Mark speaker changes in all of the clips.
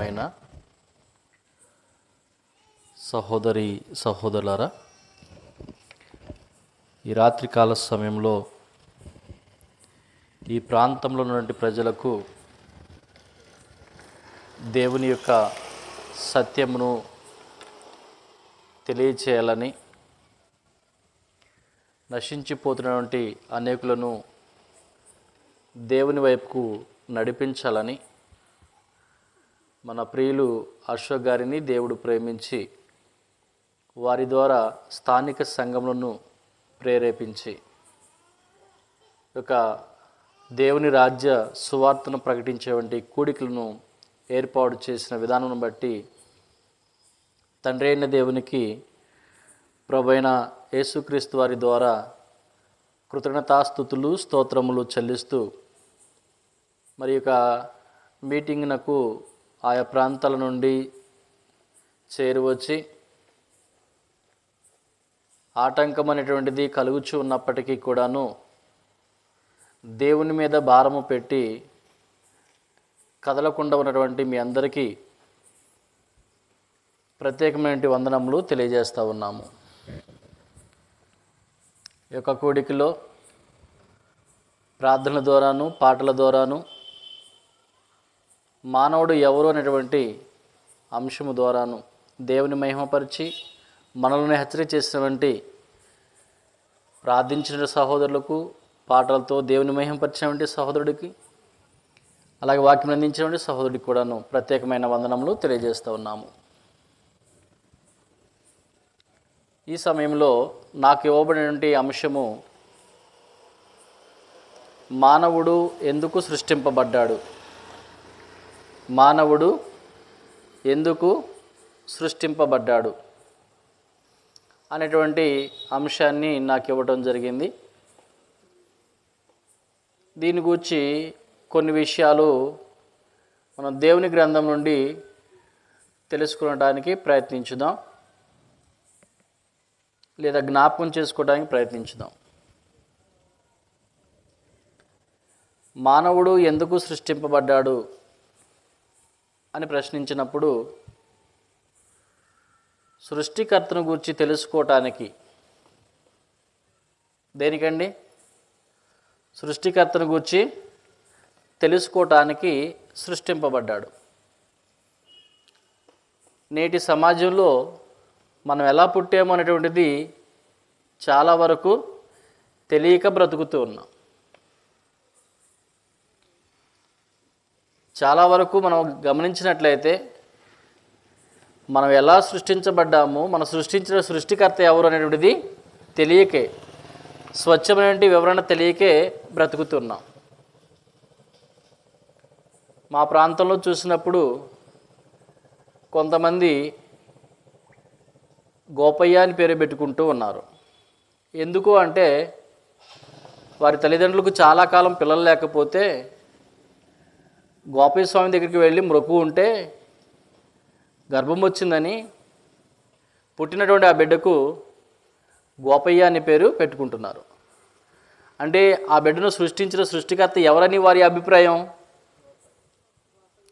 Speaker 1: ప్రియమైన సహోదరి సహోదరులారా, ఈ రాత్రికాల సమయంలో ఈ ప్రాంతంలో ఉన్నటువంటి ప్రజలకు దేవుని యొక్క సత్యమును తెలియచేయాలని, నశించిపోతున్నటువంటి అనేకులను దేవుని వైపుకు నడిపించాలని మన ప్రియులు అశోక్ గారిని దేవుడు ప్రేమించి వారి ద్వారా స్థానిక సంఘములను ప్రేరేపించి ఒక దేవుని రాజ్య సువార్తను ప్రకటించేటువంటి కూడికలను ఏర్పాటు చేసిన విధానం బట్టి తండ్రి అయిన దేవునికి ప్రభువైన యేసుక్రీస్తు వారి ద్వారా కృతజ్ఞతాస్తుతులు స్తోత్రములు చెల్లిస్తూ మరి యొక్క మీటింగ్నకు ఆయా ప్రాంతాల నుండి చేరువచ్చి ఆటంకం అనేటువంటిది కలుగుచూ ఉన్నప్పటికీ కూడాను దేవుని మీద భారము పెట్టి కదలకుండా ఉన్నటువంటి మీ అందరికీ ప్రత్యేకమైన వందనములు తెలియజేస్తూ ఉన్నాము. ఈ యొక్క కూడికలో ప్రార్థనల ద్వారాను పాటల ద్వారాను మానవుడు ఎవరు అనేటువంటి అంశము ద్వారాను దేవుని మహిమపరిచి మనల్ని హెచ్చరిక చేసినటువంటి ప్రార్థించిన సహోదరులకు, పాటలతో దేవుని మహిమపరిచినటువంటి సహోదరుడికి, అలాగే వాక్యం అందించినటువంటి సహోదరుడికి కూడాను ప్రత్యేకమైన వందనములు తెలియజేస్తూ ఉన్నాము. ఈ సమయంలో నాకు ఇవ్వబడినటువంటి అంశము మానవుడు ఎందుకు సృష్టింపబడ్డాడు, మానవుడు ఎందుకు సృష్టింపబడ్డాడు అనేటువంటి అంశాన్ని నాకు ఇవ్వడం జరిగింది. దీని గురించి కొన్ని విషయాలు మనం దేవుని గ్రంథం నుండి తెలుసుకోవడానికి ప్రయత్నించుదాం, లేదా జ్ఞాపకం చేసుకోవడానికి ప్రయత్నించుదాం. మానవుడు ఎందుకు సృష్టింపబడ్డాడు అని ప్రశ్నించినప్పుడు సృష్టికర్తను గురించి తెలుసుకోవటానికి, దేనికండి? సృష్టికర్తను గురించి తెలుసుకోవటానికి సృష్టింపబడ్డాడు. నేటి సమాజంలో మనం ఎలా పుట్టాము అనేటువంటిది చాలా వరకు తెలియక బ్రతుకుతూ ఉన్నాం. చాలా వరకు మనం గమనించినట్లయితే మనం ఎలా సృష్టించబడ్డామో, మనం సృష్టించిన సృష్టికర్త ఎవరు అనేటువంటిది తెలియకే, స్వచ్ఛమైన వివరణ తెలియకే బ్రతుకుతున్నాం. మా ప్రాంతంలో చూసినప్పుడు కొంతమంది గోపయ్య అని పేరు పెట్టుకుంటూ ఉన్నారు. ఎందుకు అంటే వారి తల్లిదండ్రులకు చాలా కాలం పిల్లలు లేకపోతే గోపయ్య స్వామి దగ్గరికి వెళ్ళి మొక్కు ఉంటే గర్భం వచ్చిందని పుట్టినటువంటి ఆ బిడ్డకు గోపయ్య అనే పేరు పెట్టుకుంటున్నారు. అంటే ఆ బిడ్డను సృష్టించిన సృష్టికర్త ఎవరని వారి అభిప్రాయం?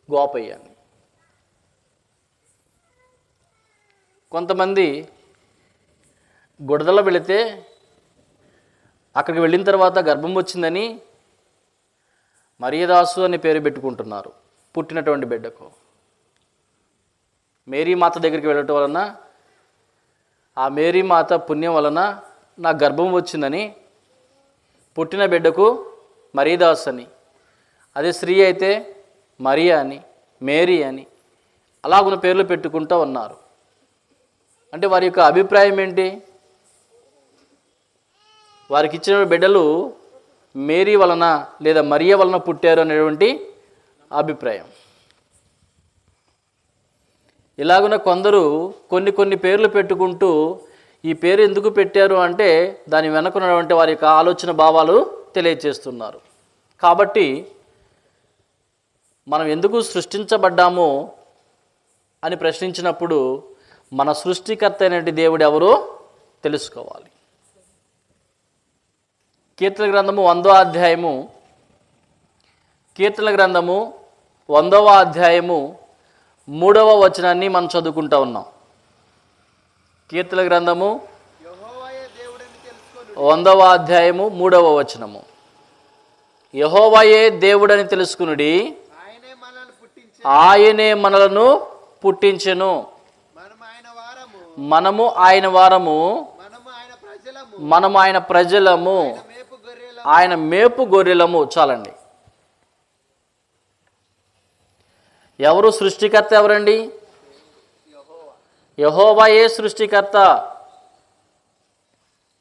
Speaker 1: గోపయ్య అని. కొంతమంది గుడదల వెళితే అక్కడికి వెళ్ళిన తర్వాత గర్భం వచ్చిందని మరియదాసు అనే పేరు పెట్టుకుంటున్నారు పుట్టినటువంటి బిడ్డకు. మేరీ మాత దగ్గరికి వెళ్ళటం వలన, ఆ మేరీ మాత పుణ్యం వలన నాకు గర్భం వచ్చిందని పుట్టిన బిడ్డకు మరియదాసు అని, అదే స్త్రీ అయితే మరియా అని, మేరీ అని అలాగున్న పేర్లు పెట్టుకుంటూ ఉన్నారు. అంటే వారి యొక్క అభిప్రాయం ఏంటి? వారికి ఇచ్చిన బిడ్డలు మేరీ వలన లేదా మరియా వలన పుట్టారు అనేటువంటి అభిప్రాయం. ఇలాగున కొందరు కొన్ని పేర్లు పెట్టుకుంటూ ఈ పేరు ఎందుకు పెట్టారు అంటే దాని వెనుకున్నటువంటి వారి యొక్క ఆలోచన భావాలు తెలియజేస్తున్నారు. కాబట్టి మనం ఎందుకు సృష్టించబడ్డామో అని ప్రశ్నించినప్పుడు మన సృష్టికర్త అయినటువంటి దేవుడు ఎవరో తెలుసుకోవాలి. కీర్తన గ్రంథము 100వ అధ్యాయము, కీర్తన గ్రంథము 100వ అధ్యాయము 3వ వచనాన్ని మనం చదువుకుంటా ఉన్నాం. కీర్తన గ్రంథము 100వ అధ్యాయము 3వ వచనము. యెహోవాయే దేవుడని తెలుసుకునుడి, ఆయనే మనలను పుట్టించెను, మనము ఆయన వారము, మనము ఆయన ప్రజలము, ఆయన మేపు గొర్రెలము. చాలండి. ఎవరు సృష్టికర్త? ఎవరండి? యెహోవాయే సృష్టికర్త.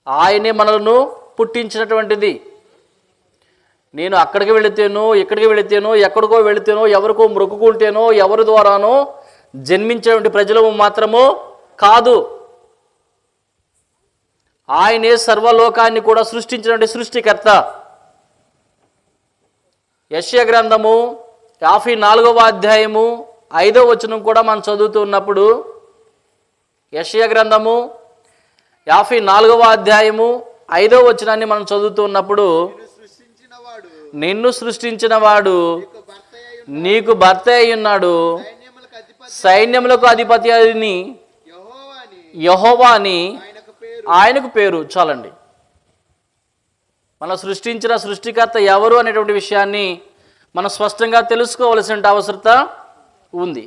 Speaker 1: ఆయనే మనలను పుట్టించినటువంటిది. నేను అక్కడికి వెళితేనో ఇక్కడికి వెళితేనో ఎక్కడికో వెళితేనో ఎవరికో మొక్కుకుంటేనో ఎవరి ద్వారానో జన్మించేటువంటి ప్రజలము మాత్రము కాదు. ఆయనే సర్వలోకాన్ని కూడా సృష్టించినటువంటి సృష్టికర్త. యెషయా గ్రంథము 54వ అధ్యాయము 5వ వచనం కూడా మనం చదువుతూ ఉన్నప్పుడు, యెషయా గ్రంథము 54వ అధ్యాయము 5వ వచనాన్ని మనం చదువుతూ ఉన్నప్పుడు, నిన్ను సృష్టించిన వాడు నీకు భర్త అయి ఉన్నాడు, సైన్యములకు అధిపతి అని యెహోవా అని ఆయనకు పేరు. చాలండి. మన సృష్టించిన సృష్టికర్త ఎవరు అనేటువంటి విషయాన్ని మనం స్పష్టంగా తెలుసుకోవలసిన అవసరత ఉంది.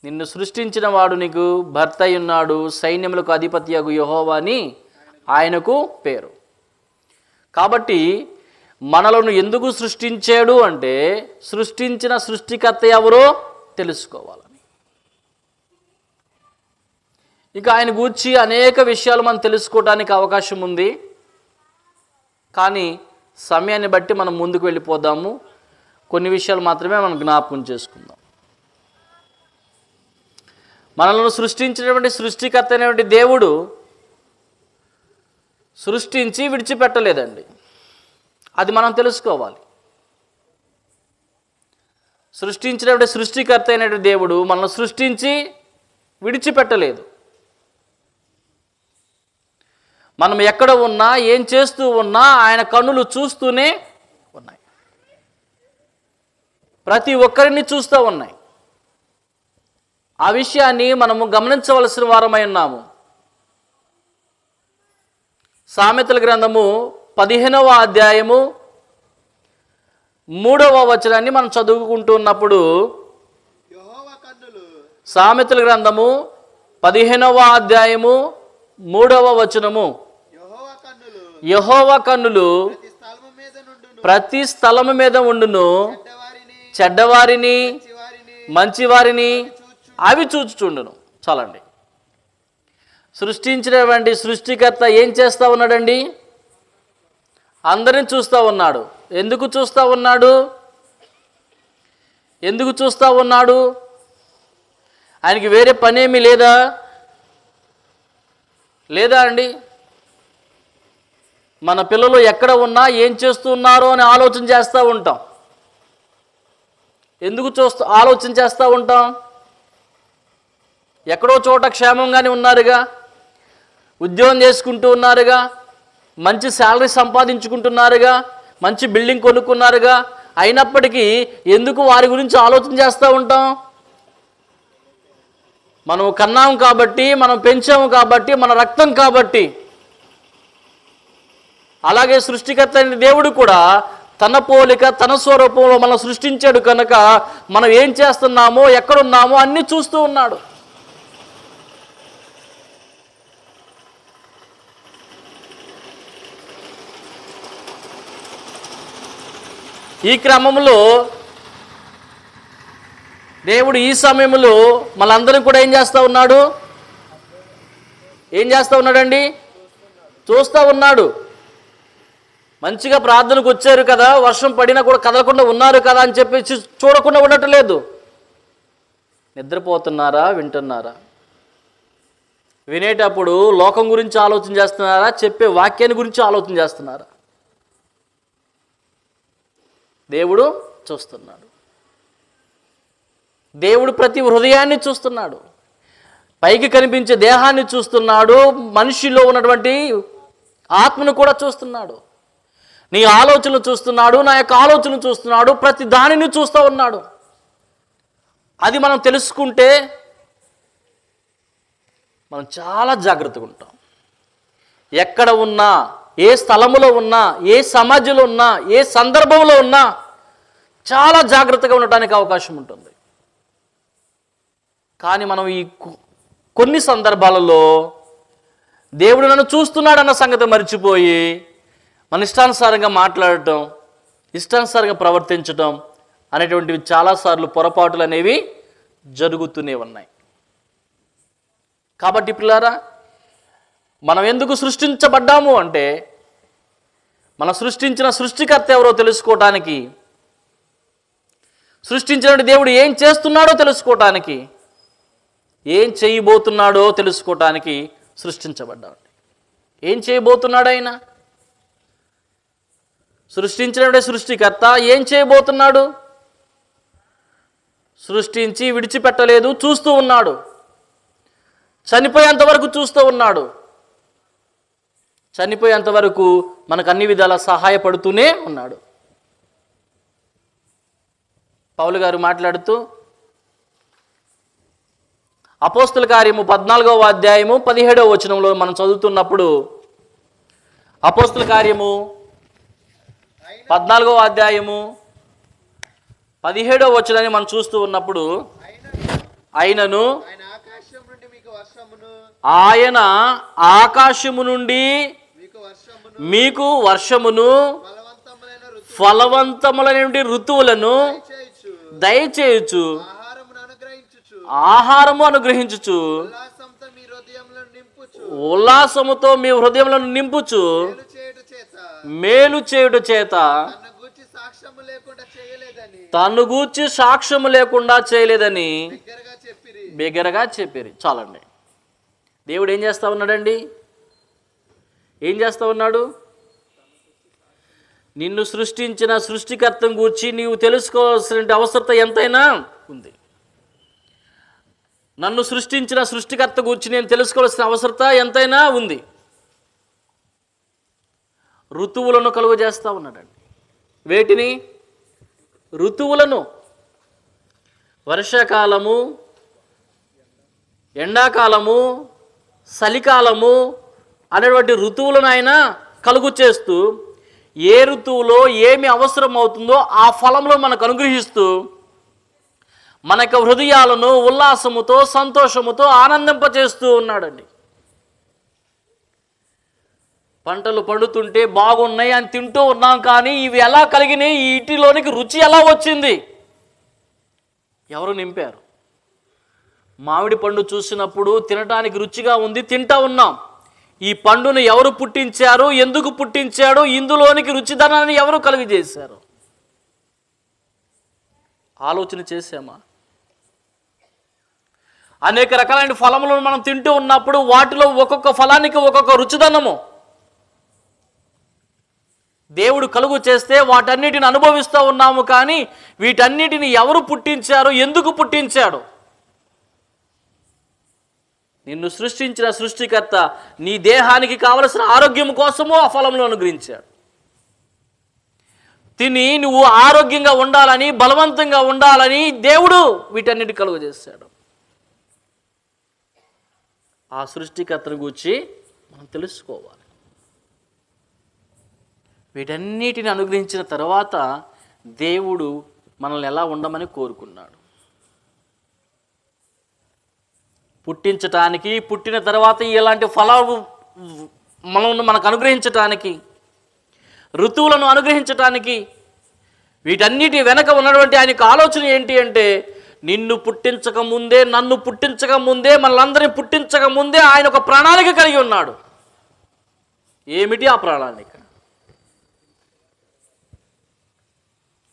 Speaker 1: నిన్ను సృష్టించిన వాడు నీకు భర్త అయి ఉన్నాడు, సైన్యములకు అధిపతి అగు యెహోవా అని ఆయనకు పేరు. కాబట్టి మనలను ఎందుకు సృష్టించాడు అంటే సృష్టించిన సృష్టికర్త ఎవరో తెలుసుకోవాలని. ఇక ఆయన గూర్చి అనేక విషయాలు మనం తెలుసుకోవడానికి అవకాశం ఉంది. కానీ సమయాన్ని బట్టి మనం ముందుకు వెళ్ళిపోదాము. కొన్ని విషయాలు మాత్రమే మనం జ్ఞాపకం చేసుకుందాం. మనల్ని సృష్టించినటువంటి సృష్టికర్త అయినటువంటి దేవుడు సృష్టించి విడిచిపెట్టలేదండి. అది మనం తెలుసుకోవాలి. సృష్టించినటువంటి సృష్టికర్త అయినటువంటి దేవుడు మనల్ని సృష్టించి విడిచిపెట్టలేదు. మనం ఎక్కడ ఉన్నా ఏం చేస్తూ ఉన్నా ఆయన కన్నులు చూస్తూనే ఉన్నాయి. ప్రతి ఒక్కరిని చూస్తూ ఉన్నాయి. ఆ విషయాన్ని మనము గమనించవలసిన వారమై ఉన్నాము. సామెతల గ్రంథము 15వ అధ్యాయము 3వ వచనాన్ని మనం చదువుకుంటూ ఉన్నప్పుడు, సామెతల గ్రంథము 15వ అధ్యాయము 3వ వచనము, యెహోవా కన్నులు ప్రతి స్థలము మీద ఉండును, చెడ్డవారిని మంచివారిని అవి చూచుచుండును. చాలండి. సృష్టించినటువంటి సృష్టికర్త ఏం చేస్తూ ఉన్నాడండి? అందరిని చూస్తూ ఉన్నాడు. ఎందుకు చూస్తూ ఉన్నాడు? ఎందుకు చూస్తూ ఉన్నాడు? ఆయనకి వేరే పనేమీ లేదా? లేదా అండి? మన పిల్లలు ఎక్కడ ఉన్నా ఏం చేస్తున్నారో అని ఆలోచన చేస్తూ ఉంటాం. ఎందుకు ఆలోచన చేస్తూ ఉంటాం? ఎక్కడో చోట క్షేమంగానే ఉన్నారుగా, ఉద్యోగం చేసుకుంటూ ఉన్నారుగా, మంచి శాలరీ సంపాదించుకుంటున్నారుగా, మంచి బిల్డింగ్ కొనుక్కున్నారుగా, అయినప్పటికీ ఎందుకు వారి గురించి ఆలోచన చేస్తూ ఉంటాం? మనం కన్నాము కాబట్టి, మనం పెంచాము కాబట్టి, మన రక్తం కాబట్టి. అలాగే సృష్టికర్త అయిన దేవుడు కూడా తన పోలిక తన స్వరూపంలో మనం సృష్టించాడు కనుక మనం ఏం చేస్తున్నామో ఎక్కడున్నామో అన్నీ చూస్తూ ఉన్నాడు. ఈ క్రమంలో దేవుడు ఈ సమయంలో మనందరం కూడా ఏం చేస్తూ ఉన్నాడు? ఏం చేస్తూ ఉన్నాడండి? చూస్తూ ఉన్నాడు. మంచిగా ప్రార్థనకు వచ్చారు కదా, వర్షం పడినా కూడా కదలకుండా ఉన్నారు కదా అని చెప్పి చూడకుండా ఉండటం లేదు. నిద్రపోతున్నారా? వింటున్నారా? వినేటప్పుడు లోకం గురించి ఆలోచన చేస్తున్నారా? చెప్పే వాక్యాన్ని గురించి ఆలోచన చేస్తున్నారా? దేవుడు చూస్తున్నాడు. దేవుడు ప్రతి హృదయాన్ని చూస్తున్నాడు. పైకి కనిపించే దేహాన్ని చూస్తున్నాడు. మనిషిలో ఉన్నటువంటి ఆత్మను కూడా చూస్తున్నాడు. నీ ఆలోచనలు చూస్తున్నాడు, నా యొక్క ఆలోచనలు చూస్తున్నాడు. ప్రతి దానిని చూస్తూ ఉన్నాడు. అది మనం తెలుసుకుంటే మనం చాలా జాగ్రత్తగా ఉంటాం. ఎక్కడ ఉన్నా, ఏ స్థలములో ఉన్నా, ఏ సమాజంలో ఉన్నా, ఏ సందర్భంలో ఉన్నా చాలా జాగ్రత్తగా ఉండటానికి అవకాశం ఉంటుంది. కానీ మనం ఈ కొన్ని సందర్భాలలో దేవుడు నన్ను చూస్తున్నాడన్న సంగతి మర్చిపోయి మన ఇష్టానుసారంగా మాట్లాడటం, ఇష్టానుసారంగా ప్రవర్తించటం అనేటువంటివి చాలాసార్లు పొరపాటులు అనేవి జరుగుతూనే ఉన్నాయి. కాబట్టి పిల్లారా, మనం ఎందుకు సృష్టించబడ్డాము అంటే మనం సృష్టించిన సృష్టికర్త ఎవరో తెలుసుకోవటానికి, సృష్టించిన దేవుడు ఏం చేస్తున్నాడో తెలుసుకోవటానికి, ఏం చేయబోతున్నాడో తెలుసుకోవటానికి సృష్టించబడ్డాడు. ఏం చేయబోతున్నాడు ఆయన? సృష్టించిన సృష్టికర్త ఏం చేయబోతున్నాడు? సృష్టించి విడిచిపెట్టలేదు, చూస్తూ ఉన్నాడు. చనిపోయేంత వరకు చూస్తూ ఉన్నాడు. చనిపోయేంత వరకు మనకు అన్ని విధాలా సహాయపడుతూనే ఉన్నాడు. పౌలు గారు మాట్లాడుతూ అపోస్తుల కార్యము 14వ అధ్యాయము 17వ వచనంలో మనం చదువుతున్నప్పుడు, అపోస్తుల కార్యము 14వ అధ్యాయము 17వ వచనాన్ని మనం చూస్తూ ఉన్నప్పుడు, ఆయనను ఆయన ఆకాశము నుండి మీకు వర్షమును ఫలవంతములైన ఋతువులను దయచేయచ్చు, ఆహారము అనుగ్రహించుచు, ఉల్లాసముతో మీ హృదయములను నింపుచు, మేలు చేయుట చేత తన్ను గూర్చి సాక్ష్యము లేకుండా చేయలేదని బిగ్గరగా చెప్పిరి. చాలండి. దేవుడు ఏం చేస్తా ఉన్నాడండి? ఏం చేస్తా ఉన్నాడు? నిన్ను సృష్టించిన సృష్టికర్తను గూర్చి నీవు తెలుసుకోవాల్సిన అవసరత ఎంతైనా ఉంది. నన్ను సృష్టించిన సృష్టికర్త గురించి నేను తెలుసుకోవాల్సిన అవసరత ఎంతైనా ఉంది. ఋతువులను కలుగు చేస్తూ ఉన్నాడండి. వేటిని? ఋతువులను. వర్షాకాలము, ఎండాకాలము, చలికాలము అనేటువంటి ఋతువులను ఆయన కలుగు చేస్తూ, ఏ ఋతువులో ఏమి అవసరం అవుతుందో ఆ ఫలంలో మనకు అనుగ్రహిస్తూ మన యొక్క హృదయాలను ఉల్లాసముతో, సంతోషముతో ఆనందింపచేస్తూ ఉన్నాడండి. పంటలు పండుతుంటే బాగున్నాయి అని తింటూ ఉన్నాం, కానీ ఇవి ఎలా కలిగినాయి? ఈ ఇంటిలోనికి రుచి ఎలా వచ్చింది? ఎవరు నింపారు? మామిడి పండు చూసినప్పుడు తినడానికి రుచిగా ఉంది, తింటా ఉన్నాం. ఈ పండును ఎవరు పుట్టించారు? ఎందుకు పుట్టించాడు? ఇందులోనికి రుచిదనాన్ని ఎవరు కలిగజేశారు? ఆలోచన చేసామా? అనేక రకాలైన ఫలములను మనం తింటూ ఉన్నప్పుడు వాటిలో ఒక్కొక్క ఫలానికి ఒక్కొక్క రుచిదనము దేవుడు కలుగు చేస్తే వాటన్నిటిని అనుభవిస్తూ ఉన్నాము. కానీ వీటన్నిటిని ఎవరు పుట్టించారు? ఎందుకు పుట్టించాడు? నిన్ను సృష్టించిన సృష్టికర్త నీ దేహానికి కావలసిన ఆరోగ్యం కోసము ఆ ఫలంలో అనుగ్రహించాడు. తిని నువ్వు ఆరోగ్యంగా ఉండాలని, బలవంతంగా ఉండాలని దేవుడు వీటన్నిటి కలుగు చేశాడు. ఆ సృష్టికర్తను గురించి మనం తెలుసుకోవాలి. వీటన్నిటిని అనుగ్రహించిన తర్వాత దేవుడు మనల్ని ఎలా ఉండమని కోరుకున్నాడు? పుట్టించటానికి, పుట్టిన తర్వాత ఇలాంటి ఫలాలు మనకు అనుగ్రహించటానికి, ఋతువులను అనుగ్రహించటానికి, వీటన్నిటి వెనక ఉన్నటువంటి ఆయనకు ఆలోచన ఏంటి అంటే, నిన్ను పుట్టించక ముందే, నన్ను పుట్టించక ముందే, మనలందరినీ పుట్టించక ముందే ఆయన ఒక ప్రణాళిక కలిగి ఉన్నాడు. ఏమిటి ఆ ప్రణాళిక?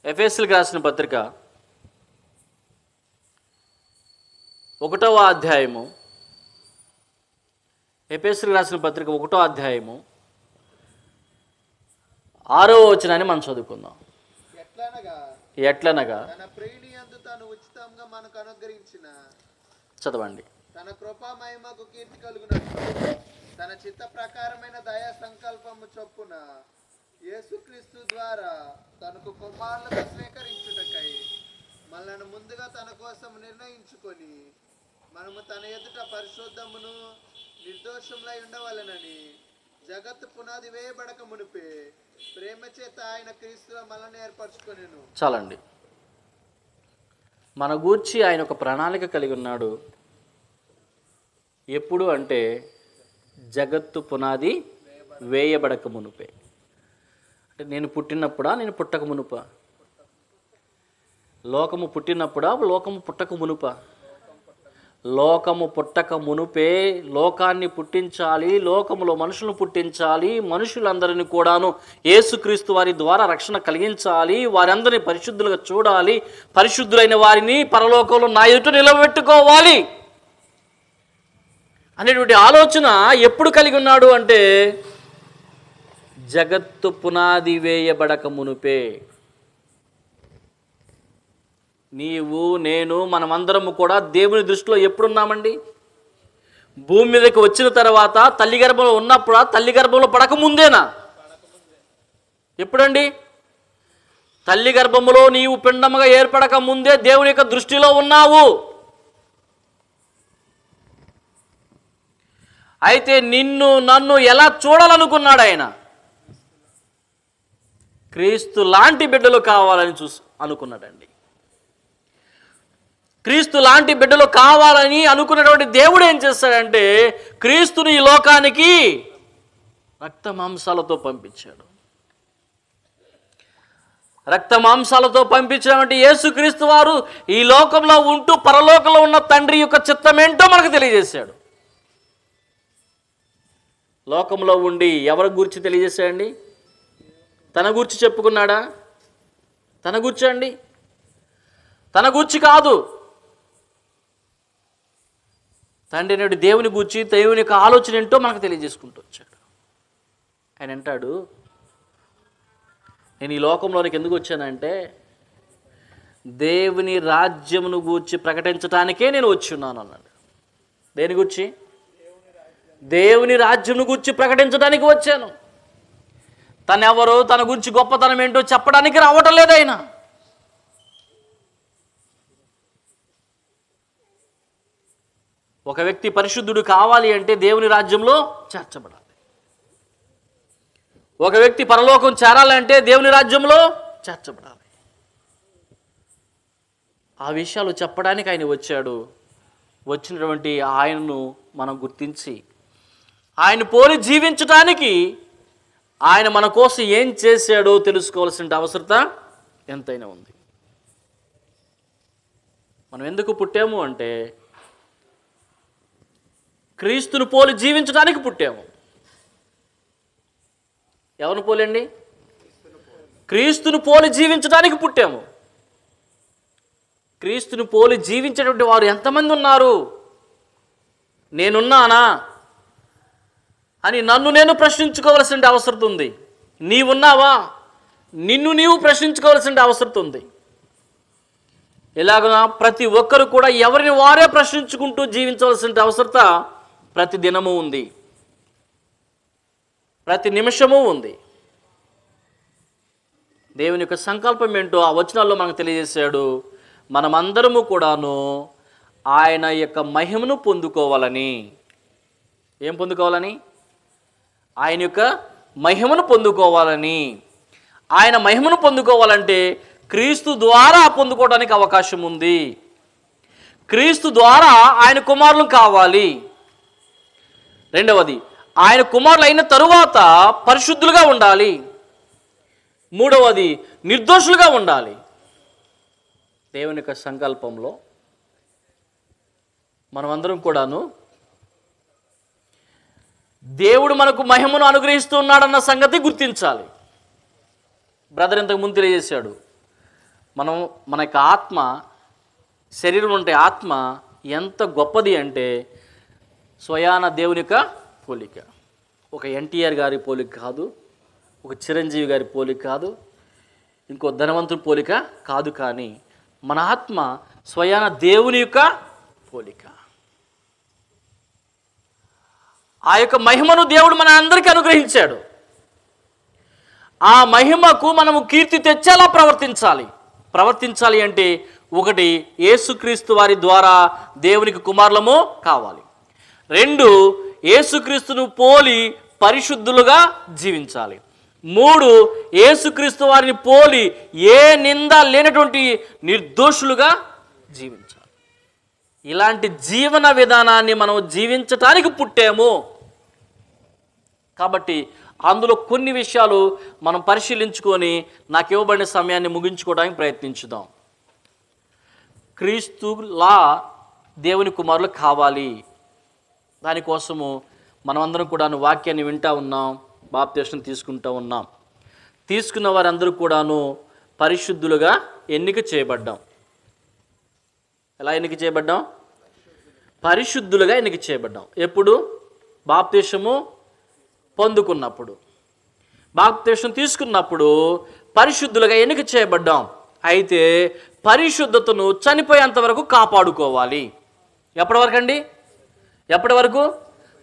Speaker 1: ఎఫెసీయులకు రాసిన పత్రిక 1వ అధ్యాయము, ఎఫెసీయులకు రాసిన పత్రిక 1వ అధ్యాయము 6వ వచనాన్ని మనం చదువుకుందాం. ఎట్లనగా చదవండి.
Speaker 2: తన కృపా మహిమకు కీర్తి కలుగునట్లు తన చిత్త ప్రకారమైన దయా సంకల్పము చొప్పున యేసుక్రీస్తు ద్వారా తనకు కుమారులుగా స్వీకరించుటకై మనల్ని ముందుగా తన కోసం నిర్ణయించుకొని మనము తన ఎదుట పరిశుద్ధమును నిర్దోషములై ఉండవలెనని జగత్తు పునాది వేయబడక మునిపే ప్రేమ చేత ఆయన క్రీస్తులో మనల్ని ఏర్పరచుకొనెను.
Speaker 1: చాలండి. మన గూర్చి ఆయన ఒక ప్రణాళిక కలిగి ఉన్నాడు. ఎప్పుడు అంటే జగత్తు పునాది వేయబడక మునుపే. అంటే నేను పుట్టినప్పుడా, నేను పుట్టక మునుపా? లోకము పుట్టినప్పుడా, లోకము పుట్టక మునుపా? లోకము పుట్టక మునుపే లోకాన్ని పుట్టించాలి, లోకములో మనుషులను పుట్టించాలి, మనుషులందరినీ కూడాను యేసుక్రీస్తు వారి ద్వారా రక్షణ కలిగించాలి, వారందరినీ పరిశుద్ధులుగా చూడాలి, పరిశుద్ధులైన వారిని పరలోకంలో నా ఎదుట నిలబెట్టుకోవాలి అనేటువంటి ఆలోచన ఎప్పుడు కలిగి ఉన్నాడు అంటే జగత్తు పునాది వేయబడక మునుపే. నీవు నేను మనమందరము కూడా దేవుని దృష్టిలో ఎప్పుడున్నామండి? భూమి మీదకి వచ్చిన తర్వాత తల్లి గర్భంలో ఉన్నప్పుడా, తల్లి గర్భంలో పడక ముందేనా? ఎప్పుడండి? తల్లి గర్భములో నీవు పిండముగా ఏర్పడక ముందే దేవుని యొక్క దృష్టిలో ఉన్నావు. అయితే నిన్ను నన్ను ఎలా చూడాలనుకున్నాడు ఆయన? క్రీస్తు లాంటి బిడ్డలు కావాలని అనుకున్నాడండి. క్రీస్తు లాంటి బిడ్డలు కావాలని అనుకున్నటువంటి దేవుడు ఏం చేస్తాడంటే క్రీస్తుని ఈ లోకానికి రక్త మాంసాలతో పంపించాడు. రక్త మాంసాలతో పంపించినటువంటి యేసుక్రీస్తు వారు ఈ లోకంలో ఉంటూ పరలోకంలో ఉన్న తండ్రి యొక్క చిత్తమేంటో మనకు తెలియజేశాడు. లోకంలో ఉండి ఎవరి గురించి తెలియజేశాడండి? తన గురించి చెప్పుకున్నాడా? తన గురించి అండి, తన గురించి కాదు. తండ్రి నేడు దేవుని గురించి, దేవుని యొక్క ఆలోచన ఏంటో మనకు తెలియజేసుకుంటూ వచ్చాడు. ఆయన అంటాడు, నేను ఈ లోకంలోనికి ఎందుకు వచ్చానంటే దేవుని రాజ్యమును గూర్చి ప్రకటించడానికే నేను వచ్చి ఉన్నాను అన్నాడు. దేని గురించి? దేవుని రాజ్యమును గూర్చి ప్రకటించడానికి వచ్చాను. తనెవరో, తన గురించి గొప్పతనం ఏంటో చెప్పడానికి రావటం లేదు ఆయన. ఒక వ్యక్తి పరిశుద్ధుడు కావాలి అంటే దేవుని రాజ్యంలో చేర్చబడాలి. ఒక వ్యక్తి పరలోకం చేరాలంటే దేవుని రాజ్యంలో చేర్చబడాలి. ఆ విషయాలు చెప్పడానికి ఆయన వచ్చాడు. వచ్చినటువంటి ఆయనను మనం గుర్తించి ఆయన పోలి జీవించడానికి ఆయన మన కోసం ఏం చేశాడో తెలుసుకోవాల్సిన అవసరత ఎంతైనా ఉంది. మనం ఎందుకు పుట్టాము అంటే క్రీస్తును పోలి జీవించడానికి పుట్టాము. ఎవరిని పోలండి? క్రీస్తును పోలి జీవించడానికి పుట్టాము. క్రీస్తును పోలి జీవించేటువంటి వారు ఎంతమంది ఉన్నారు? నేనున్నానా అని నన్ను నేను ప్రశ్నించుకోవాల్సిన అవసరం ఉంది. నీవున్నావా? నిన్ను నీవు ప్రశ్నించుకోవాల్సిన అవసరం ఉంది. ఇలాగ ప్రతి ఒక్కరు కూడా ఎవరిని వారే ప్రశ్నించుకుంటూ జీవించవలసిన అవసరత ప్రతి దినము ఉంది, ప్రతి నిమిషము ఉంది. దేవుని యొక్క సంకల్పం ఏంటో ఆ వచనాల్లో మనకు తెలియజేశాడు. మనమందరము కూడాను ఆయన యొక్క మహిమను పొందుకోవాలని. ఏం పొందుకోవాలని? ఆయన యొక్క మహిమను పొందుకోవాలని. ఆయన మహిమను పొందుకోవాలంటే క్రీస్తు ద్వారా పొందుకోవడానికి అవకాశం ఉంది. క్రీస్తు ద్వారా ఆయన కుమారులు కావాలి. రెండవది, ఆయన కుమారులు అయిన తరువాత పరిశుద్ధులుగా ఉండాలి. మూడవది, నిర్దోషులుగా ఉండాలి. దేవుని యొక్క సంకల్పంలో మనమందరం కూడాను దేవుడు మనకు మహిమను అనుగ్రహిస్తూ ఉన్నాడన్న సంగతి గుర్తించాలి. బ్రదర్ ఇంతకు ముందు తెలియజేశాడు, మన యొక్క ఆత్మ, శరీరం ఉంటే ఆత్మ ఎంత గొప్పది అంటే స్వయాన దేవుని యొక్క పోలిక. ఒక ఎన్టీఆర్ గారి పోలిక కాదు, ఒక చిరంజీవి గారి పోలిక కాదు, ఇంకో ధనవంతుడి పోలిక కాదు, కానీ మన ఆత్మ స్వయాన దేవుని యొక్క పోలిక. ఆ యొక్క మహిమను దేవుడు మన అందరికీ అనుగ్రహించాడు. ఆ మహిమకు మనము కీర్తి తెచ్చేలా ప్రవర్తించాలి. ప్రవర్తించాలి అంటే ఒకటి, యేసుక్రీస్తు వారి ద్వారా దేవునికి కుమారులము కావాలి. 2, యేసుక్రీస్తును పోలి పరిశుద్ధులుగా జీవించాలి. 3, యేసుక్రీస్తు వారిని పోలి ఏ నింద లేనటువంటి నిర్దోషులుగా జీవించాలి. ఇలాంటి జీవన విధానాన్ని మనం జీవించటానికి పుట్టాము. కాబట్టి అందులో కొన్ని విషయాలు మనం పరిశీలించుకొని నాకు ఇవ్వబడిన సమయాన్ని ముగించుకోవడానికి ప్రయత్నించుదాం. క్రీస్తులా దేవుని కుమారులు కావాలి. దానికోసము మనమందరం కూడాను వాక్యాన్ని వింటూ ఉన్నాం, బాప్తిస్మం తీసుకుంటూ ఉన్నాం. తీసుకున్న వారందరూ కూడాను పరిశుద్ధులుగా ఎన్నిక చేయబడ్డాం. ఎలా ఎన్నిక చేయబడ్డాం? పరిశుద్ధులుగా ఎన్నిక చేయబడ్డాం. ఎప్పుడు? బాప్తిస్మము పొందుకున్నప్పుడు, బాప్తిస్మం తీసుకున్నప్పుడు పరిశుద్ధులుగా ఎన్నిక చేయబడ్డాం. అయితే పరిశుద్ధతను చనిపోయేంత వరకు కాపాడుకోవాలి. ఎప్పటి వరకు అండి? ఎప్పటి వరకు?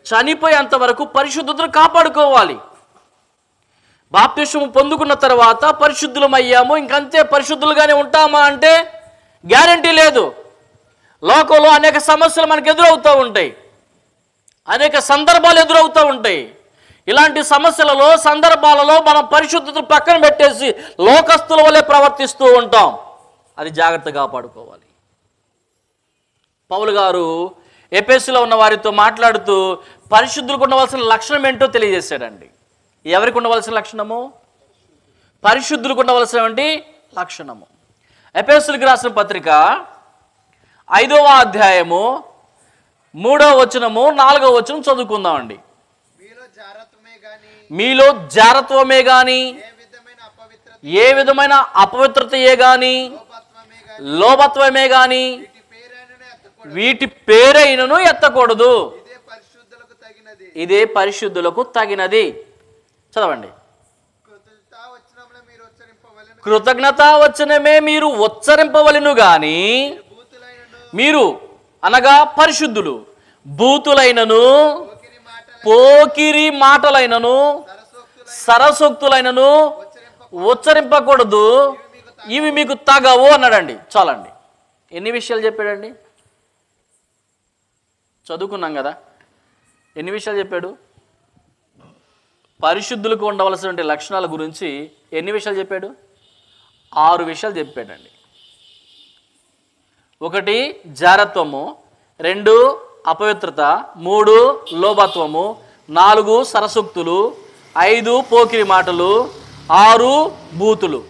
Speaker 1: చనిపోయేంత వరకు పరిశుద్ధతను కాపాడుకోవాలి. బాప్తిస్మం పొందుకున్న తర్వాత పరిశుద్ధులం అయ్యాము, ఇంకంతే పరిశుద్ధులుగానే ఉంటామా అంటే గ్యారంటీ లేదు. లోకంలో అనేక సమస్యలు మనకు ఎదురవుతూ ఉంటాయి, అనేక సందర్భాలు ఎదురవుతూ ఉంటాయి. ఇలాంటి సమస్యలలో, సందర్భాలలో మనం పరిశుద్ధతను పక్కన పెట్టేసి లోకస్తుల వల్లే ప్రవర్తిస్తూ ఉంటాం. అది జాగ్రత్తగా కాపాడుకోవాలి. పౌలు గారు ఎఫెసులో ఉన్న వారితో మాట్లాడుతూ పరిశుద్ధులకు ఉండవలసిన లక్షణం ఏంటో తెలియజేశాడండి. ఎవరికి ఉండవలసిన లక్షణము? పరిశుద్ధులకు ఉండవలసినటువంటి లక్షణము. ఎఫెసులకు రాసిన పత్రిక 5వ అధ్యాయము 3వ వచనము 4వ వచనం చదువుకుందామండి. మీలో జారత్వమే గాని, ఏ విధమైన అపవిత్రతయే గాని, లోభత్వమే గాని వీటి పేరైనను ఎత్తకూడదు. ఇదే పరిశుద్ధులకు తగినది. చదవండి. కృతజ్ఞతా వచనమే మీరు ఉచ్చరింపవలెను గాని, మీరు అనగా పరిశుద్ధులు బూతులైనను, పోకిరి మాటలైనను, సరసోక్తులైనను ఉచ్చరింపకూడదు, ఇవి మీకు తగవు అన్నాడండి. చాలండి. ఎన్ని విషయాలు చెప్పాడండి? చదువుకున్నాం కదా, ఎన్ని విషయాలు చెప్పాడు? పరిశుద్ధులకు ఉండవలసినటువంటి లక్షణాల గురించి ఎన్ని విషయాలు చెప్పాడు? 6 విషయాలు చెప్పాడండి. 1 జారత్వము, 2 అపవిత్రత, 3 లోభత్వము, 4 సరసూక్తులు, 5 పోకిరి మాటలు, 6 బూతులు.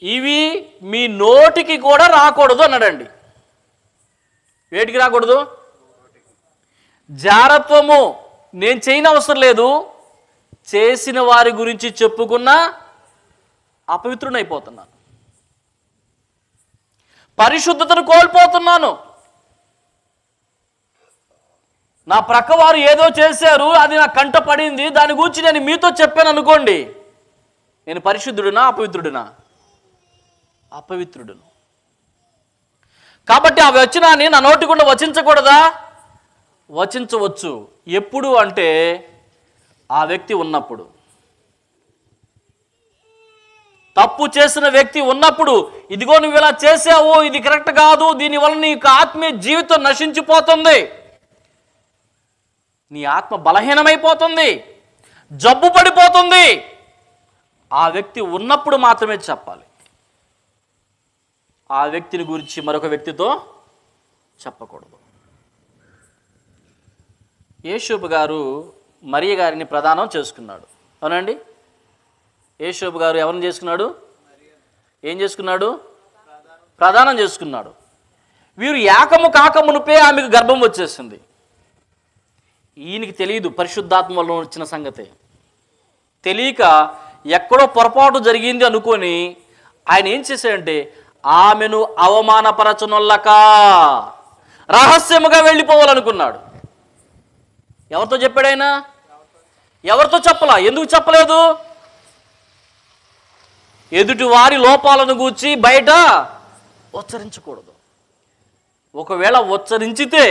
Speaker 1: ఇవి మీ నోటికి కూడా రాకూడదు అన్నాడండి. వేటికి రాకూడదు? జారత్వము నేను చేయని అవసరం లేదు, చేసిన వారి గురించి చెప్పుకున్నా అపవిత్రునైపోతున్నాను, పరిశుద్ధతను కోల్పోతున్నాను. నా ప్రక్క వారు ఏదో చేశారు, అది నా కంట పడింది, దాని గురించి నేను మీతో చెప్పాను అనుకోండి, నేను పరిశుద్ధుడినా అపవిత్రుడినా? అపవిత్రుడును. కాబట్టి ఆ వచనాన్ని నా నోటి గుండా వచించకూడదా? వచించవచ్చు. ఎప్పుడు అంటే ఆ వ్యక్తి ఉన్నప్పుడు, తప్పు చేసిన వ్యక్తి ఉన్నప్పుడు, ఇదిగో నువ్వు ఇలా చేసావు, ఇది కరెక్ట్ కాదు, దీనివల్ల నీకు ఆత్మీయ జీవితం నశించిపోతుంది, నీ ఆత్మ బలహీనమైపోతుంది, జబ్బు పడిపోతుంది, ఆ వ్యక్తి ఉన్నప్పుడు మాత్రమే చెప్పాలి. ఆ వ్యక్తిని గురించి మరొక వ్యక్తితో చెప్పకూడదు. యేషోబు గారు మరియ గారిని ప్రదానం చేసుకున్నాడు, అవునండి? యేషోబు గారు ఎవరిని చేసుకున్నాడు? ఏం చేసుకున్నాడు? ప్రదానం చేసుకున్నాడు. వీరు ఏకము కాకమునుపే ఆమెకు గర్భం వచ్చేసింది. ఈయనకి తెలియదు పరిశుద్ధాత్మ వల్ల వచ్చిన సంగతి. తెలియక ఎక్కడో పొరపాటు జరిగింది అనుకొని ఆయన ఏం చేశాడంటే ఆమెను అవమానపరచనొల్లక రహస్యముగా వెళ్ళిపోవాలనుకున్నాడు. ఎవరితో చెప్పాడు ఆయన? ఎవరితో చెప్పలా? ఎందుకు చెప్పలేదు? ఎదుటి వారి లోపాలను గూర్చి బయట ఉచ్చరించకూడదు. ఒకవేళ ఉచ్చరించితే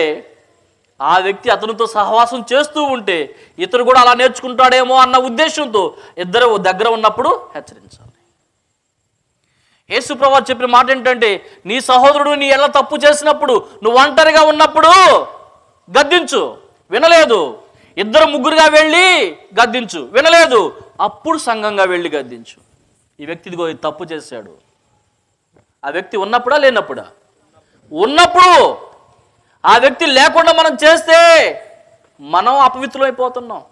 Speaker 1: ఆ వ్యక్తి అతనితో సహవాసం చేస్తూ ఉంటే ఇతను కూడా అలా నేర్చుకుంటాడేమో అన్న ఉద్దేశంతో ఇద్దరు దగ్గర ఉన్నప్పుడు హెచ్చరించాలి. యేసుప్రభువు చెప్పిన మాట ఏంటంటే, నీ సహోదరుడు నీ ఎలా తప్పు చేసినప్పుడు, నువ్వు ఒంటరిగా ఉన్నప్పుడు గద్దించు, వినలేదు. ఇద్దరు ముగ్గురుగా వెళ్ళి గద్దించు, వినలేదు. అప్పుడు సంఘంగా వెళ్ళి గద్దించు. ఈ వ్యక్తి ఇదిగో ఇది తప్పు చేశాడు. ఆ వ్యక్తి ఉన్నప్పుడా లేనప్పుడా? ఉన్నప్పుడు. ఆ వ్యక్తి లేకుండా మనం చేస్తే మనం అపవిత్రులైపోతున్నాం.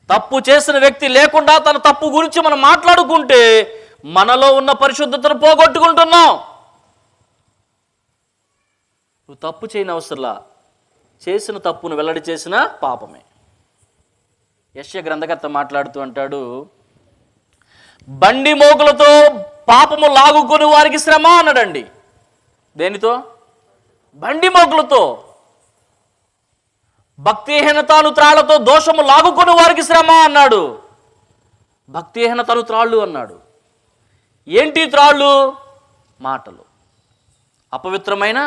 Speaker 1: తప్పు చేసిన వ్యక్తి లేకుండా తన తప్పు గురించి మనం మాట్లాడుకుంటే మనలో ఉన్న పరిశుద్ధతను పోగొట్టుకుంటున్నాం. నువ్వు తప్పు చేయని అవసరంలా, చేసిన తప్పును వెల్లడి చేసిన పాపమే. యెషయా గ్రంథకర్త మాట్లాడుతూ అంటాడు, బండి మోగులతో పాపము లాగుకొని వారికి శ్రమ అన్నాడండి. దేనితో? బండి మోగులతో. భక్తిహీనతను త్రాళ్లతో దోషము లాగుకొని వారికి శ్రమ అన్నాడు. భక్తిహీనతను త్రాళ్ళు అన్నాడు. ఏంటి త్రాళ్ళు? మాటలు, అపవిత్రమైన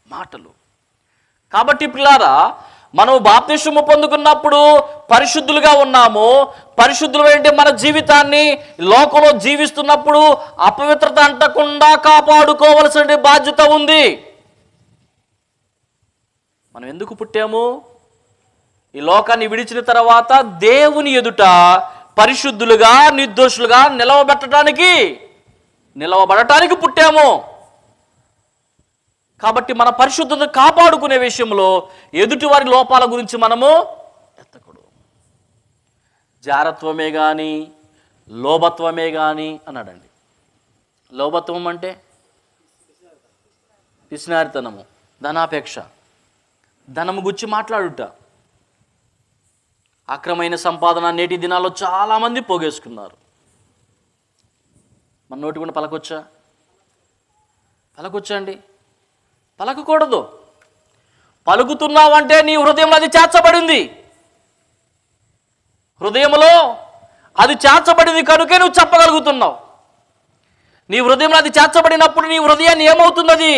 Speaker 1: మాటలు. కాబట్టి పిల్లారా, మనం బాప్తిస్మము పొందుకున్నప్పుడు పరిశుద్ధులుగా ఉన్నాము. పరిశుద్ధులు అంటే మన జీవితాన్ని లోకంలో జీవిస్తున్నప్పుడు అపవిత్రత అంటకుండా కాపాడుకోవలసిన బాధ్యత ఉంది. మనం ఎందుకు పుట్టాము? ఈ లోకాన్ని విడిచిన తర్వాత దేవుని ఎదుట పరిశుద్ధులుగా, నిర్దోషులుగా నిలవబడటానికి పుట్టాము. కాబట్టి మన పరిశుద్ధతను కాపాడుకునే విషయంలో ఎదుటి వారి లోపాల గురించి మనము ఎత్తకూడదు. జారత్వమే కానీ, లోభత్వమే కానీ అన్నాడండి. లోభత్వం అంటే పిసినారితనము, ధనాపేక్ష, ధనము గురించి మాట్లాడుట. అక్రమైన సంపాదన నేటి దినాల్లో చాలామంది పోగేసుకున్నారు. మన నోటి కూడా పలకొచ్చా? పలకొచ్చా అండి? పలకకూడదు. పలుకుతున్నావంటే నీ హృదయంలో అది చేర్చబడింది. హృదయంలో అది చేర్చబడింది కనుకే నువ్వు చెప్పగలుగుతున్నావు. నీ హృదయంలో అది చేర్చబడినప్పుడు నీ హృదయాన్ని ఏమవుతుంది? అది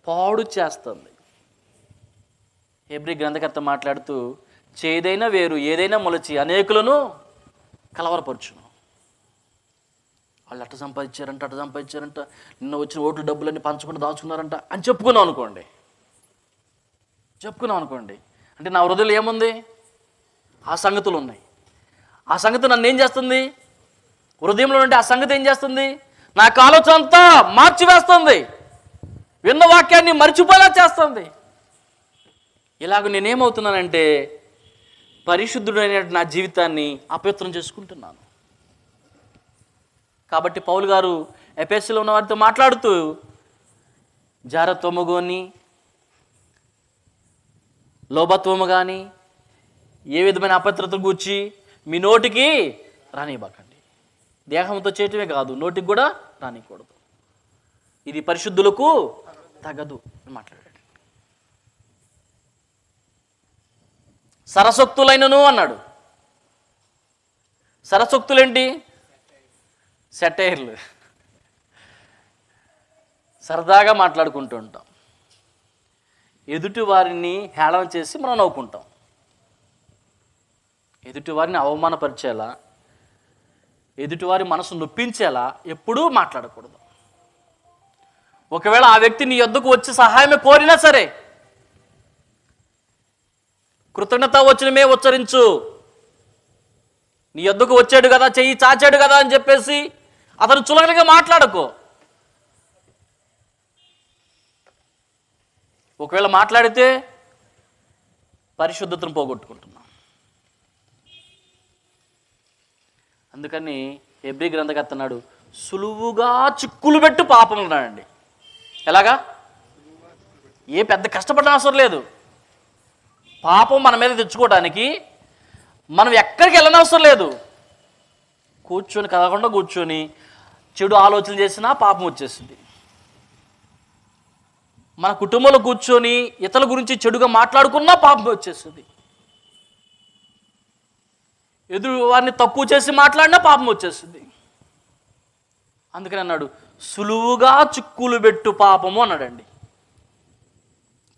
Speaker 1: పాడు చేస్తుంది. హెబ్రీ గ్రంథకర్త మాట్లాడుతూ, చేదైన వేరు ఏదైనా మొలచి అనేకులను కలవరపరచును. వాళ్ళు అట్ట సంపాదించారంట, నిన్న వచ్చిన ఓట్లు డబ్బులన్నీ పంచకుండా దాచుకున్నారంట అని చెప్పుకున్నాం అనుకోండి. అంటే నా హృదయంలో ఏముంది? ఆ సంగతులు ఉన్నాయి. ఆ సంగతి నన్ను ఏం చేస్తుంది? హృదయంలో ఉంటే ఆ సంగతి ఏం చేస్తుంది? నాకు ఆలోచన అంతా మార్చివేస్తుంది, విన్న వాక్యాన్ని మర్చిపోయేలా చేస్తుంది. ఇలాగ నేనేమవుతున్నానంటే పరిశుద్ధుడైన నా జీవితాన్ని అపవిత్రం చేసుకుంటున్నాను. కాబట్టి పౌలు గారు ఎఫెసీలో ఉన్న వారితో మాట్లాడుతూ, జారత్వము కానీ, లోభత్వము కానీ, ఏ విధమైన అపవిత్రత గూర్చి మీ నోటికి రానివ్వకండి. దేహంతో చేయటమే కాదు, నోటికి కూడా రానికూడదు. ఇది పరిశుద్ధులకు తగదు అని మాట్లాడాడు. సరసోక్తులైనను అన్నాడు. సరసోక్తులేంటి? సెటైర్లు. సరదాగా మాట్లాడుకుంటూ ఉంటాం. ఎదుటి వారిని హేళన చేసి మనం నవ్వుకుంటాం. ఎదుటి వారిని అవమానపరిచేలా, ఎదుటివారి మనసు నొప్పించేలా ఎప్పుడూ మాట్లాడకూడదు. ఒకవేళ ఆ వ్యక్తి నీ యొద్దకు వచ్చి సహాయమే కోరినా సరే, కృతజ్ఞత వచనమే ఉచ్చరించు. నీ యొద్దకు వచ్చాడు కదా, చెయ్యి చాచాడు కదా అని చెప్పేసి అతను చులకనగా మాట్లాడకు. ఒకవేళ మాట్లాడితే పరిశుద్ధతను పోగొట్టుకుంటున్నాం. అందుకని హెబ్రీ గ్రంథకర్త అన్నాడు, సులువుగా చిక్కులు పెట్టు పాపం అన్నాడండి. ఎలాగా? ఏ పెద్ద కష్టపడిన అవసరం లేదు. పాపం మన మీద తెచ్చుకోవడానికి మనం ఎక్కడికి వెళ్ళనవసరం లేదు. కదలకుండా కూర్చొని చెడు ఆలోచన చేసినా పాపం వచ్చేసింది. మన కుటుంబంలో కూర్చొని ఇతరుల గురించి చెడుగా మాట్లాడుకున్నా పాపం వచ్చేస్తుంది. ఎదురు వారిని తక్కువ చేసి మాట్లాడినా పాపం వచ్చేస్తుంది. అందుకని అన్నాడు, సులువుగా చిక్కులు పెట్టు పాపము అన్నాడండి.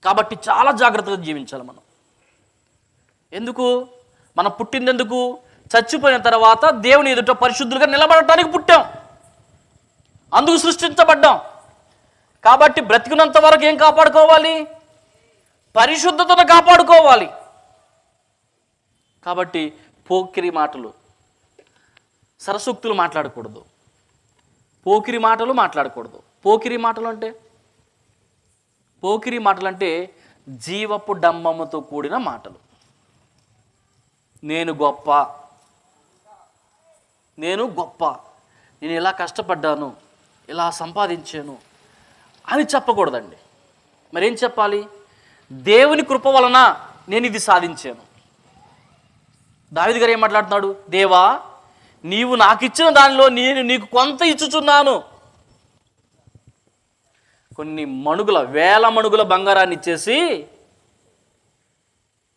Speaker 1: కాబట్టి చాలా జాగ్రత్తగా జీవించాలి మనం. ఎందుకు? మనం పుట్టిందెందుకు? చచ్చిపోయిన తర్వాత దేవుని ఎదుట పరిశుద్ధులుగా నిలబడటానికి పుట్టాం, అందుకు సృష్టించబడ్డాం. కాబట్టి బ్రతికినంత వరకు ఏం కాపాడుకోవాలి? పరిశుద్ధతను కాపాడుకోవాలి. కాబట్టి పోకిరి మాటలు, సరసూక్తులు మాట్లాడకూడదు, పోకిరి మాటలు మాట్లాడకూడదు. పోకిరి మాటలు అంటే జీవపు డంబముతో కూడిన మాటలు. నేను గొప్ప, నేను ఇలా కష్టపడ్డాను, ఇలా సంపాదించాను అని చెప్పకూడదండి. మరేం చెప్పాలి? దేవుని కృప వలన నేను ఇది సాధించాను. దావీదు గారు ఏం మాట్లాడుతున్నాడు? దేవా, నీవు నాకు ఇచ్చిన దానిలో నేను నీకు కొంత ఇచ్చుచున్నాను. కొన్ని మణుగుల, వేల మణుగుల బంగారాన్ని ఇచ్చేసి,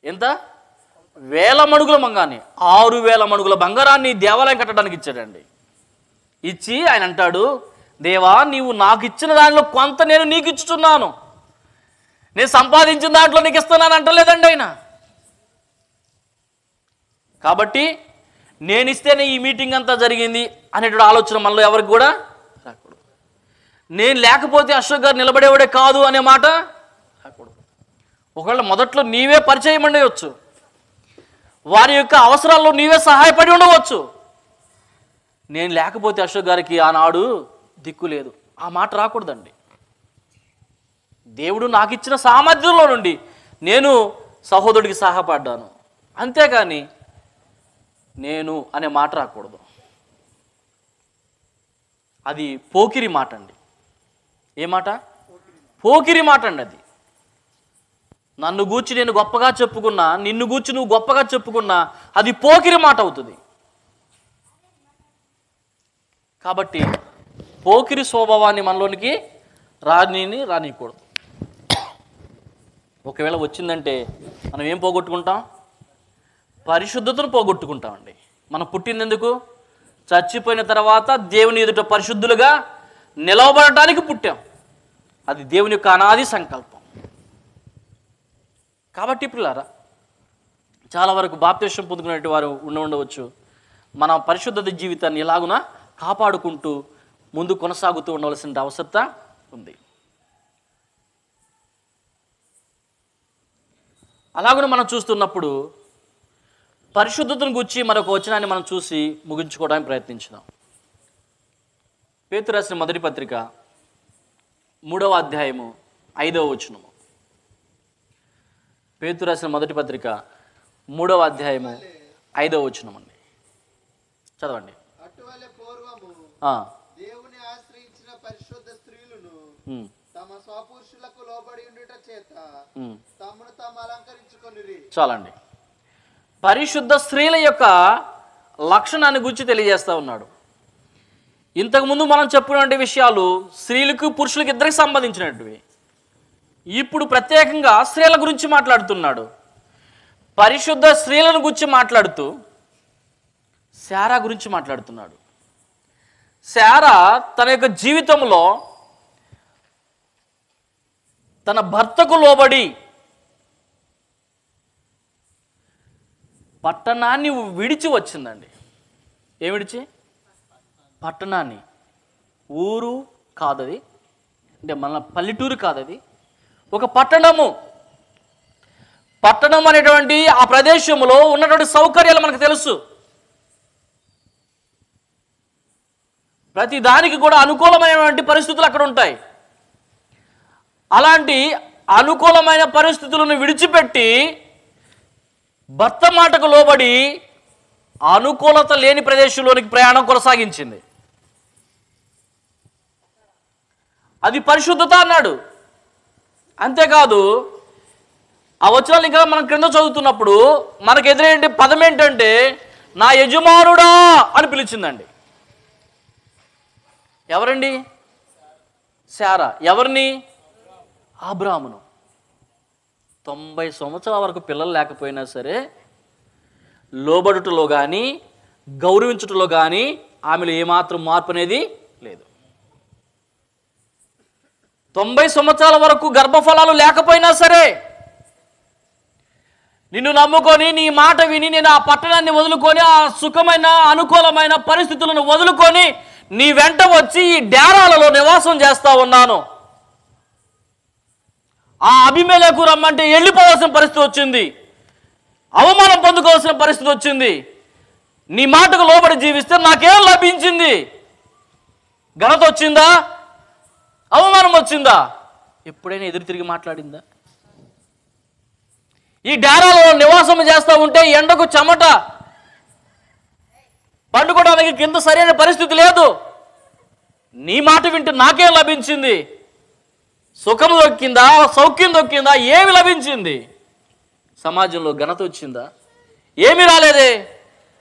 Speaker 1: ఎంత? 1000 మణుగుల బంగారాన్ని, 6000 మణుగుల బంగారాన్ని దేవాలయం కట్టడానికి ఇచ్చాడండి. ఇచ్చి ఆయన అంటాడు, దేవా, నీవు నాకు ఇచ్చిన దానిలో కొంత నేను నీకు ఇచ్చుచున్నాను, నేను సంపాదించిన దాంట్లో నీకు ఇస్తున్నాను అంటలేదండి ఆయన. కాబట్టి నేను ఇస్తేనే ఈ మీటింగ్ అంతా జరిగింది అనేటువంటి ఆలోచన మనలో ఎవరికి కూడా రాకూడదు. నేను లేకపోతే అశోక్ గారు నిలబడేవాడే కాదు అనే మాట రాకూడదు. ఒకవేళ మొదట్లో నీవే పరిచయం ఉండవచ్చు, వారి యొక్క అవసరాల్లో నీవే సహాయపడి ఉండవచ్చు. నేను లేకపోతే అశోక్ గారికి ఆనాడు దిక్కు లేదు, ఆ మాట రాకూడదండి. దేవుడు నాకు ఇచ్చిన సామర్థ్యంలో నుండి నేను సహోదరుడికి సహాయపడ్డాను, అంతేగాని నేను అనే మాట రాకూడదు. అది పోకిరి మాట అండి. ఏ మాట? పోకిరి మాట అండి. అది నన్ను గూర్చి నేను గొప్పగా చెప్పుకున్నా, నిన్ను గూర్చి నువ్వు గొప్పగా చెప్పుకున్నా, అది పోకిరి మాట అవుతుంది. కాబట్టి పోకిరి స్వభావాన్ని మనలోనికి రానియకూడదు. ఒకవేళ వచ్చిందంటే మనం ఏం పోగొట్టుకుంటాం? పరిశుద్ధతను పోగొట్టుకుంటామండి. మనం పుట్టిందెందుకు? చచ్చిపోయిన తర్వాత దేవుని ఎదుట పరిశుద్ధులుగా నిలవబడటానికి పుట్టాం. అది దేవుని యొక్క అనాది సంకల్పం. కాబట్టి పిల్లారా, చాలా వరకు బాప్తిస్మం పొందుకునే వారు ఉండవచ్చు. మన పరిశుద్ధత జీవితాన్ని ఎలాగునా కాపాడుకుంటూ ముందు కొనసాగుతూ ఉండవలసిన అవసరత ఉంది. అలాగనే మనం చూస్తున్నప్పుడు పరిశుద్ధతను గురించి మరొక వచనాన్ని మనం చూసి ముగించుకోవడానికి ప్రయత్నించుదాం. పేతురు రాసిన మొదటి పత్రిక 3వ అధ్యాయము 5వ వచనము. పేతురు రాసిన మొదటి పత్రిక 3వ అధ్యాయము 5వ వచనం అండి. చదవండి.
Speaker 2: అటువలే పూర్వము దేవుని ఆశ్రయించిన పరిశుద్ధ స్త్రీలను తమ స్వపురుషులకు లోబడి ఉండుట చేత తమను తాము అలంకరించుకొనిరి.
Speaker 1: చాలండి. పరిశుద్ధ స్త్రీల యొక్క లక్షణాన్ని గురించి తెలియజేస్తూ ఉన్నాడు. ఇంతకుముందు మనం చెప్పినటువంటి విషయాలు స్త్రీలకు పురుషులకు ఇద్దరికి సంబంధించినటువంటివి. ఇప్పుడు ప్రత్యేకంగా స్త్రీల గురించి మాట్లాడుతున్నాడు. పరిశుద్ధ స్త్రీలను గురించి మాట్లాడుతూ శారా గురించి మాట్లాడుతున్నాడు. శారా తన యొక్క జీవితంలో తన భర్తకు లోబడి పట్టణాన్ని విడిచి వచ్చిందండి. ఏం విడిచి? పట్టణాన్ని. ఊరు కాదది, అంటే మన పల్లెటూరు కాదది, ఒక పట్టణము. పట్టణం అనేటువంటి ఆ ప్రదేశంలో ఉన్నటువంటి సౌకర్యాలు మనకు తెలుసు. ప్రతి దానికి కూడా అనుకూలమైనటువంటి పరిస్థితులు అక్కడ ఉంటాయి. అలాంటి అనుకూలమైన పరిస్థితులను విడిచిపెట్టి భర్త మాటకు లోబడి అనుకూలత లేని ప్రదేశంలోనికి ప్రయాణం కొనసాగించింది. అది పరిశుద్ధత అన్నాడు. అంతేకాదు, ఆ వచనాలు ఇంకా మనం క్రింద చదువుతున్నప్పుడు మనకు ఎదురైన పదం ఏంటంటే నా యజమానుడా అని పిలిచిందండి. ఎవరండి? శారా. ఎవరిని? అబ్రాహామును. 90 సంవత్సరాల వరకు పిల్లలు లేకపోయినా సరే లోబడుటలో కానీ గౌరవించుటలో కానీ ఆమెలో ఏమాత్రం మార్పు అనేది లేదు. 90 సంవత్సరాల వరకు గర్భఫలాలు లేకపోయినా సరే నిన్ను నమ్ముకొని నీ మాట విని నేను ఆ పట్టణాన్ని వదులుకొని ఆ సుఖమైన అనుకూలమైన పరిస్థితులను వదులుకొని నీ వెంట వచ్చి ఈ డేరాలలో నివాసం చేస్తా ఉన్నాను. ఆ అబీమెలెకు రమ్మంటే వెళ్ళిపోవాల్సిన పరిస్థితి వచ్చింది, అవమానం పొందుకోవాల్సిన పరిస్థితి వచ్చింది. నీ మాటకు లోబడి జీవిస్తే నాకేం లభించింది? ఘనత వచ్చిందా? అవమానం వచ్చిందా? ఎప్పుడైనా ఎదురు తిరిగి మాట్లాడిందా? ఈ డేరాలో నివాసం చేస్తూ ఉంటే ఎండకు చెమట, పండుకోవడానికి కింద సరైన పరిస్థితి లేదు. నీ మాట వింటే నాకేం లభించింది? సుఖం దొక్కిందా? సౌఖ్యం దొక్కిందా? ఏమి లభించింది? సమాజంలో ఘనత వచ్చిందా? ఏమీ రాలేదే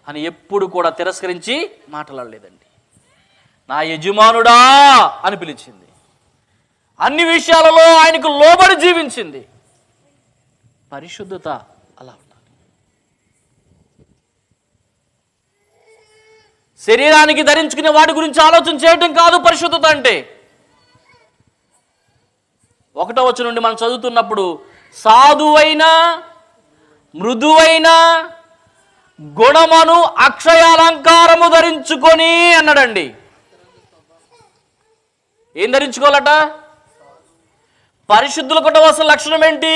Speaker 1: అని ఎప్పుడు కూడా తిరస్కరించి మాట్లాడలేదండి. నా యజమానుడా అని పిలిచింది. అన్ని విషయాలలో ఆయనకు లోబడి జీవించింది. పరిశుద్ధత అలా ఉండాలి. శరీరానికి ధరించుకునే వాటి గురించి ఆలోచన చేయటం కాదు పరిశుద్ధత అంటే. 1వ వచనం నుండి మనం చదువుతున్నప్పుడు సాధువైన మృదువైన గుణమును అక్షయాలంకారము ధరించుకొని అన్నాడండి. ఏం ధరించుకోవాలట? పరిశుద్ధులకు ఉండవలసిన లక్షణం ఏంటి?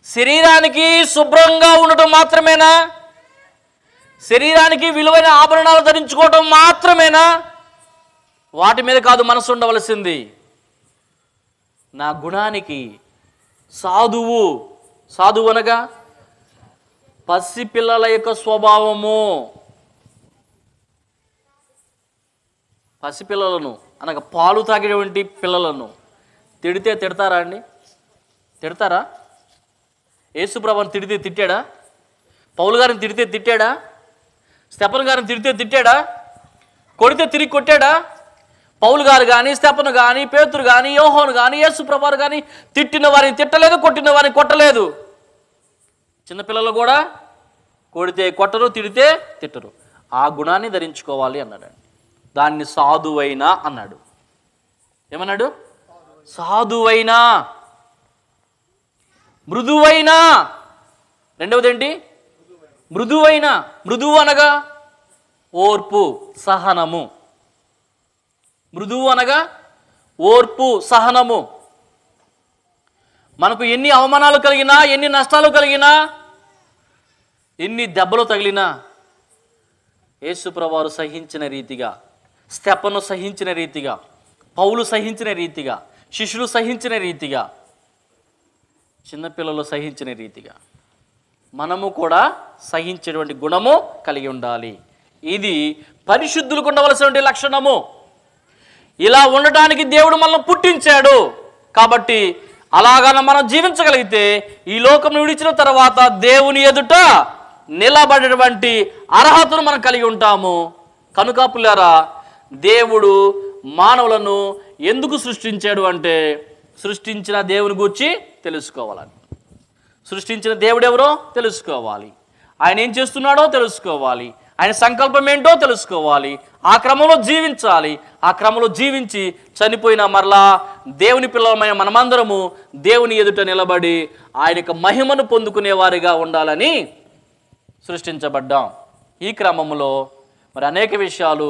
Speaker 1: శరీరానికి శుభ్రంగా ఉండటం మాత్రమేనా? శరీరానికి విలువైన ఆభరణాలు ధరించుకోవటం మాత్రమేనా? వాటి మీద కాదు మనసు ఉండవలసింది. నా గుణానికి సాధువు, సాధువు అనగా పసిపిల్లల యొక్క స్వభావము. పసిపిల్లలను అనగా పాలు తాగేటువంటి పిల్లలను తిడితే తిడతారా అండి? తిడతారా? యేసుప్రభుని తిడితే తిట్టాడా? పౌలు గారిని తిడితే తిట్టాడా? స్టెఫను గారిని తిడితే తిట్టాడా? కొడితే తిరిగి కొట్టాడా? పౌలు గారు కానీ, స్టెఫను కానీ, పేతురు కానీ, యోహాను కానీ, యేసుప్రభువారు కానీ తిట్టిన వారిని తిట్టలేదు, కొట్టిన వారిని కొట్టలేదు. చిన్నపిల్లలు కూడా కొడితే కొట్టరు, తిడితే తిట్టరు. ఆ గుణాన్ని ధరించుకోవాలి అన్నాడు. దాన్ని సాధువైన అన్నాడు. ఏమన్నాడు? సాధువైన, మృదువైన. రెండవది ఏంటి? మృదువైన. మృదువు అనగా ఓర్పు, సహనము. మృదువు అనగా ఓర్పు, సహనము. మనకు ఎన్ని అవమానాలు కలిగినా, ఎన్ని నష్టాలు కలిగినా, ఎన్ని దెబ్బలు తగిలినా యేసుప్రభువారు సహించిన రీతిగా, స్టెఫను సహించిన రీతిగా, పౌలు సహించిన రీతిగా, శిష్యులు సహించిన రీతిగా, చిన్నపిల్లలు సహించిన రీతిగా మనము కూడా సహించేటువంటి గుణము కలిగి ఉండాలి. ఇది పరిశుద్ధులకు ఉండవలసినటువంటి లక్షణము. ఇలా ఉండటానికి దేవుడు మనల్ని పుట్టించాడు. కాబట్టి అలాగన మనం జీవించగలిగితే ఈ లోకం విడిచిన తర్వాత దేవుని ఎదుట నిలబడేటువంటి అర్హతను మనం కలిగి ఉంటాము. కనుక పుల్లారా, దేవుడు మానవులను ఎందుకు సృష్టించాడు అంటే సృష్టించిన దేవుని గూర్చి తెలుసుకోవాలని. సృష్టించిన దేవుడు ఎవరో తెలుసుకోవాలి, ఆయన ఏం చేస్తున్నాడో తెలుసుకోవాలి, ఆయన సంకల్పం ఏంటో తెలుసుకోవాలి, ఆ క్రమంలో జీవించాలి. ఆ క్రమంలో జీవించి చనిపోయిన మరలా దేవుని పిల్లలమైన మనమందరము దేవుని ఎదుట నిలబడి ఆయన యొక్క మహిమను పొందుకునే వారిగా ఉండాలని సృష్టించబడ్డాం. ఈ క్రమంలో మరి అనేక విషయాలు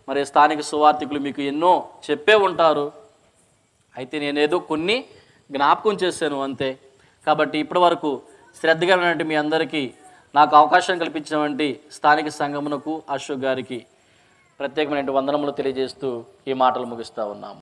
Speaker 1: మరి స్థానిక సువార్థికులు మీకు ఎన్నో చెప్పే ఉంటారు. అయితే నేనేదో కొన్ని జ్ఞాపకం చేశాను అంతే. కాబట్టి ఇప్పటి వరకు శ్రద్ధగా ఉన్నటువంటి మీ అందరికీ నాకు అవకాశం కల్పించినటువంటి స్థానిక సంఘమునకు అశోక్ గారికి ప్రత్యేకమైన వందనములు తెలియజేస్తూ ఈ మాటలు ముగిస్తూ ఉన్నాము.